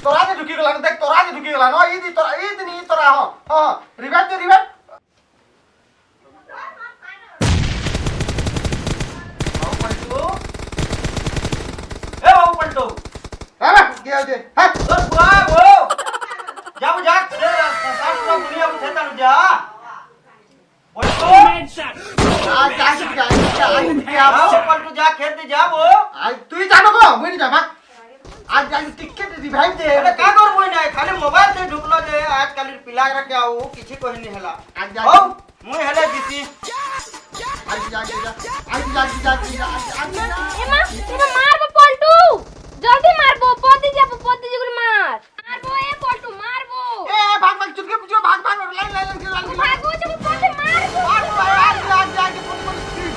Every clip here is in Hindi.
तोरा ने ढुकी गेला देख तोरा ने ढुकी गेला न ई दी तोरा ई दी तोरा हां रिवाइव दे रिवाइव बाबू पलटू ए बाबू पलटू हां क्या दे हां तो बुआ वो जाओ जा साथ पूरा दुनिया को खेता जा पलटू आज क्या पलटू जा खेत जा वो आज तू ही जानो को मुई नहीं जा भाग आज जाके टिकट रिवाइव दे अरे का करबो नै खाली मोबाइल से ढुकलो जे आज काल पिला रे क्या हो किछि कोइ नहीं हला आज जा हो मुई हले जीती आज जा एमा मारबो पलटू जल्दी मारबो पति जी को मारबो ए पलटू मारबो ए भाग चुटके पूछो भाग लाइन भागो जब पति मारबो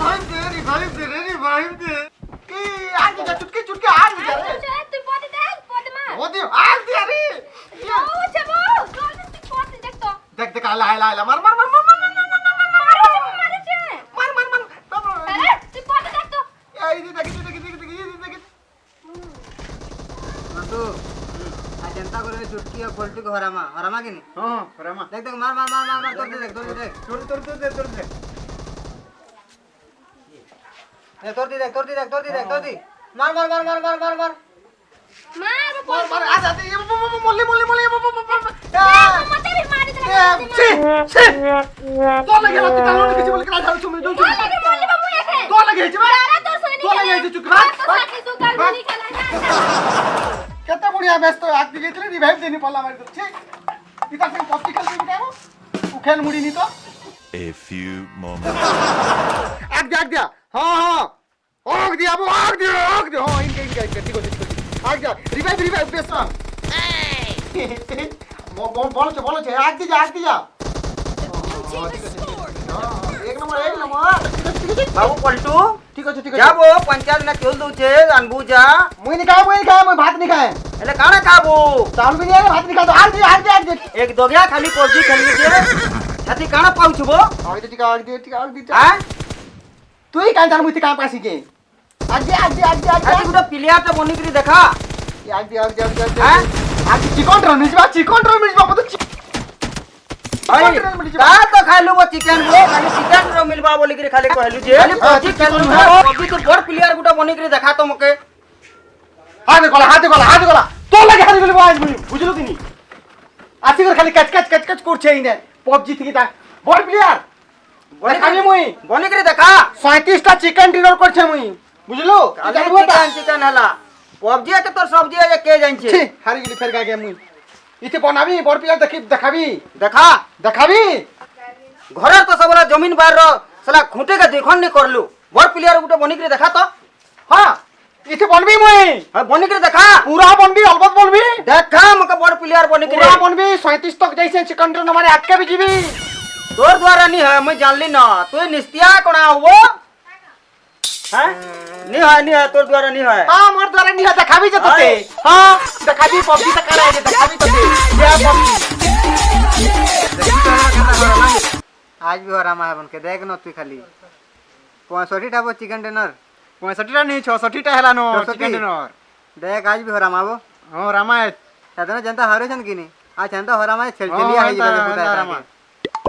आज रिवाइव दे की आज जा चुटके आज जा रे तू पति पति मार वो दे आज दे अरे ओ जबो जल्दी तू पति देख तो ला मार अरे तू पति देख तो ए देख मंटू आ जनता करे चुटकी और पलटू को हरामा के नहीं हां हरामा देख मार तोड़ दे ए तोड़ दी मार मार मार आ जाते ये मोले मते भी मारी छे तो लगे ना कितना किसी बोल के ना जाओ तुम जो लगे मोले बाबू ये तो लगे छे यार तो सुनी तो लगे चुप भाग तू गाल नहीं खेला केते बढ़िया व्यस्त आग दिए चले रिवाइव देनी पड़ला मार दो छे इता से पॉस्टी खेल के बिटाओ उखेल मुड़ी नहीं तो A few moments. आग दिया हां आग दिया हां इनके ठीक हो आग जा रिवाइव बेस्टा बोलो छे आग दिया एक नंबर बाबू पलटू ठीक है जा वो पंचायत ना खेल दउ छे अनबू जा मुई नहीं खाए मैं भात नहीं खाए एले काना खाबो चावल भी नहीं है भात नहीं खा तो आग दे एक दोगिया खाली पबजी खेलनी छे छाती काना पाउछबो आग दे हां तू ही कान जान मुई काम पासी के आग दे छाती गुडा प्लेयर तो बनी करी देखा आग दे आग चिकन रोल मिलबा तो भाई का तो खालु वो चिकन वो खाली चिकन रो मिलबा बोली करी खाली कहलु जे खाली पबजी खेलनु पबजी तो बड़ प्लेयर गुडा बनी करी देखा तो मके हाथ गला तो लगे हाथ गली आज मुई बुझलो कि नहीं आसी कर खाली कच करछे इने पबजी थी ता बड़ प्लेयर देखाबी मुई बनी करी देखा 37 टा चिकन डिनर करछे मुई बुझलो चिकन हला पबजी के तोर सब्जी है के जान छे हारी गेली फेर गा मुई इते बनाबी बड़ प्लेयर देखाबी देखाबी घर तो सबला जमीन बाहर रो सला खूंटे के देखन नहीं करलु बड़ प्लेयर गुटे बनी करी देखा तो हां इते बनबी मुई हां बनी करी देखा पूरा बनबी अलबत बनबी देखा मके बड़ प्लेयर बनी करी पूरा बनबी 37 तक जैसे चिकन डिनर मारे आके भी जीबी तोर द्वारा नहीं है मैं जानली ना तू निस्तिया कोना वो हैं नहीं है तोर द्वारा नहीं है हां मोर द्वारा नहीं है देखाबी जे तते हां देखाबी पबजी त कराए जे देखाबी तते या पबजी आज भी हरामा है बन के देख न तू खाली 65 टा वो चिकन डिनर 65 टा नहीं 66 टा हेला नो चिकन डिनर देख आज भी हरामा वो हां रामा साधारण जनता हारे छन कि नहीं आज जनता हरामा छेलछेलिया है ये पुता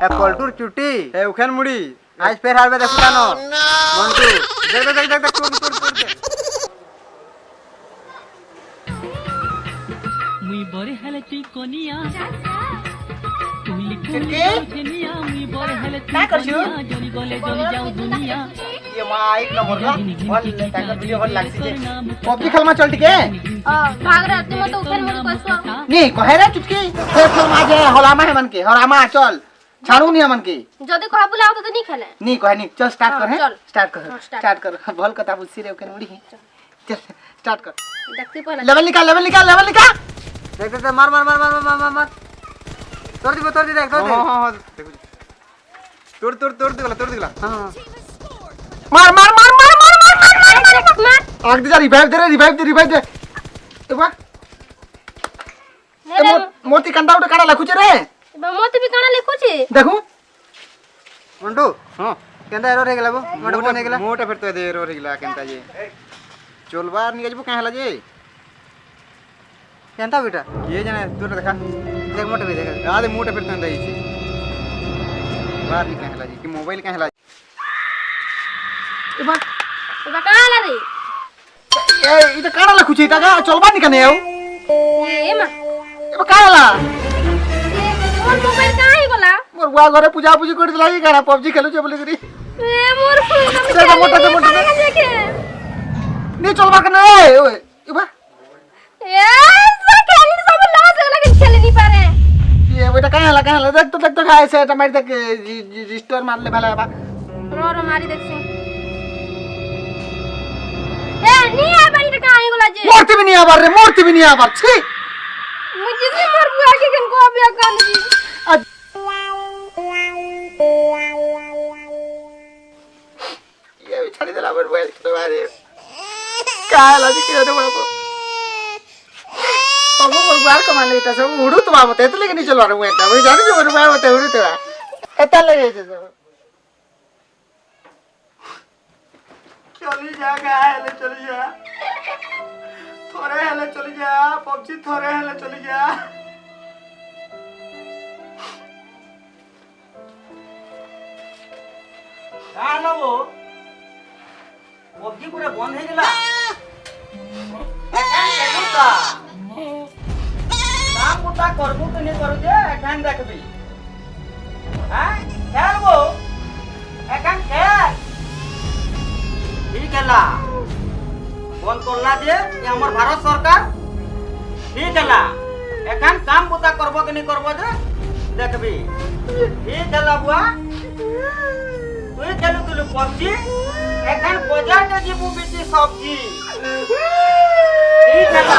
ए पलटूर चुटी ए उखेन मुड़ी आज फिर हारबे देखुता न मंटू देख तोड़ मुई बरे हले ती कोनिया तुली कोनिया मुई बरे हले ती कोनिया जनी गले जनी जाऊ दुनिया ये माइक नंबर ना वन टाइगर वीडियो वन लागसी जे पबजी खेल में चल टिके भाग रहा तुम तो उठन मुझे कसो नहीं कहे रे चुटकी खेल में जे हलामा है मन के हरामा चल छाड़ू नहीं मन के जदी कहा बुलाओ तो नहीं खेले नहीं कहे नहीं चल स्टार्ट कर है चल। स्टार्ट कर भल कथा बुझसी रे ओके मुड़ी चल स्टार्ट कर देखते पहले लेवल निकाल देख मार तोड़ दी देख हां तोड़ दिला हां मार आग दे रिवाइव दे ए बा मोती कंडा उठे काडा लखुचे रे मोती भी काना लिखुची देखू मंटू हां केंदा एरर हे गेला बो मड फोन हे गेला मोटा फिर तो दे एरर हे गेला केनता जे चोलबार नि गजबो काहे हला जे केनता बेटा किए जाने तू देखा देख मोटे भी देख आदे मुटे फिर तन रही छी बाहर निकल हला जी कि मोबाइल कहाँ हला ए बा तो कहाँ ला रे ए इता काना ला कुछ इता का चलबा निकने आउ ए मा ए बा काना ला मोर मोबाइल कहाँ ही गला मोर बुआ घरे पूजा पूजी कर दिला ई काना पबजी खेलु छे बोली करी ए मोर फोन चल मोटा से मोटा देखे नी चलबा कने ओए ए बा ए सब खेलने सब लॉस हो लेकिन खेल नहीं पा रहे ये बेटा कहाँ हला देख तो खाए से टमाटर तक रजिस्टर मार ले भला बा रो मारी देख से ए नहीं आ बड़ी तो कहाँ ही गला जे मूर्ति भी नहीं आबार रे मूर्ति भी नहीं आबार छी मुझे से मोर बुआ के कन को बिया कर दी आज ये भी छाड़ी देला मोबाइल के बारे का लाजी के रे बाबू बाबू मोर बार कमा लेता सब उड़ू तो बाबू ते तो लेके नहीं चलवा रहा हूं एटा मैं जानी जो मोर बाबू ते उड़ू तो एटा लगे छे सब चली जा गाय ले चली जा थोड़े हले चली जा पबजी थोड़े हले चली जा कालो वो पबजी पूरा बंद हे गेला केनु ता काम उता करबो कि नहीं करू जे एखान देखबी हां खेल वो एखान खेल ठीक हैला बंद करला जे ये हमर भारत सरकार ठीक हैला एखान काम उता करबो कि नहीं करबो जे देखबी ठीक हैला बुआ তুই খেলু তুলু পবজি এখন বাজারে যাবো বেশি সবজি ঠিক আছে